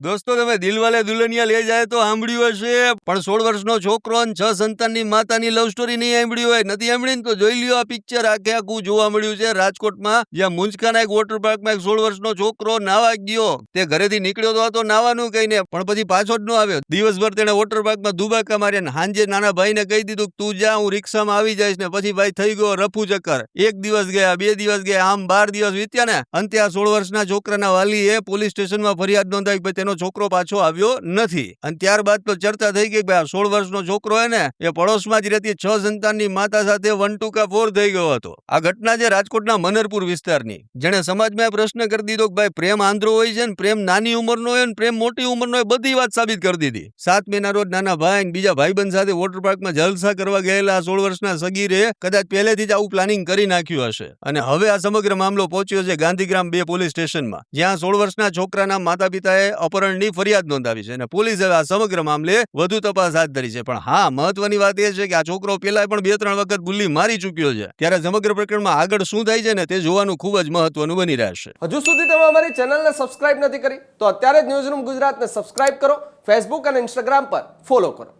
દોસ્તો તમે દિલવાલે દુલ્હનિયા લઈ જાય તો સાંભળ્યું હશે, પણ 16 વર્ષનો છોકરો અને 6 સંતાનની માતાની લવ સ્ટોરી નહીં સાંભળ્યું હોય. નથી સાંભળી ને તો જોઈ લ્યો. આ પિક્ચર આખે આખું જોવા મળ્યું છે રાજકોટમાં, જ્યાં મુંજકાના એક વોટર પાર્કમાં એક 16 વર્ષનો છોકરો નાવા ગયો. તે ઘરેથી નીકળ્યો તો નાવાનું કહીને, પણ પછી પાછો જ ન આવ્યો. દિવસભર તેણે વોટર પાર્કમાં દુબાકા માર્યા ને હાંજે નાના ભાઈને કહી દીધું તું જા, હું રિક્ષામાં આવી જઈશ. ને પછી ભાઈ થઈ ગયો રફુ ચક્કર. 1 દિવસ ગયા, 2 દિવસ ગયા, આમ 12 દિવસ વીત્યા ને અંતે આ 16 વર્ષના છોકરાના વાલીએ પોલીસ સ્ટેશનમાં ફરિયાદ નોંધાવી કે તેનો છોકરો પાછો આવ્યો નથી. અને ત્યારબાદ તો ચર્ચા થઈ ગઈ કે આ 16 વર્ષનો છોકરો હે ને એ પડોશમાં જ રહેતી 6 સંતાનની માતા સાથે 1 ટુકા 4 થઈ ગયો હતો. આ ઘટના છે રાજકોટના મનરપુર વિસ્તારની, જેણે સમાજમાં પ્રશ્ન કરી દીધો કે ભાઈ પ્રેમ આંધળો હોય છે ને પ્રેમ નાની ઉંમરનો હોય ને પ્રેમ મોટી ઉંમરનો હોય, બધી વાત સાબિત કરી દીધી. 7 મેના રોજ નાના ભાઈ બીજા ભાઈબંધ સાથે વોટર પાર્કમાં જલસા કરવા ગયેલા 16 વર્ષના સગીરે કદાચ પહેલેથી જ આવું પ્લાનિંગ કરી નાખ્યું હશે. અને હવે આ સમગ્ર મામલો પહોંચ્યો છે ગાંધીગ્રામ 2 પોલીસ સ્ટેશનમાં, જ્યાં 16 વર્ષના છોકરાના માતા પિતાએ અપહરણની ફરિયાદ નોંધાવી છે અને પોલીસે આ સમગ્ર મામલે વધુ તપાસ હાથ ધરી છે. પણ હા, મહત્વની વાત એ છે કે આ છોકરો પેલા પણ 2-3 વખત ગુલ્લી મારી ચૂક્યો છે. ત્યારે સમગ્ર પ્રકરણમાં આગળ શું થાય છે ને તે જોવાનું ખૂબ જ મહત્વનું બની રહેશે. હજુ સુધી તમે અમારી ચેનલને સબસ્ક્રાઇબ નથી કરી તો અત્યારે જ ન્યૂઝરૂમ ગુજરાતને સબસ્ક્રાઇબ કરો, ફેસબુક અને ઇન્સ્ટાગ્રામ પર ફોલો કરો.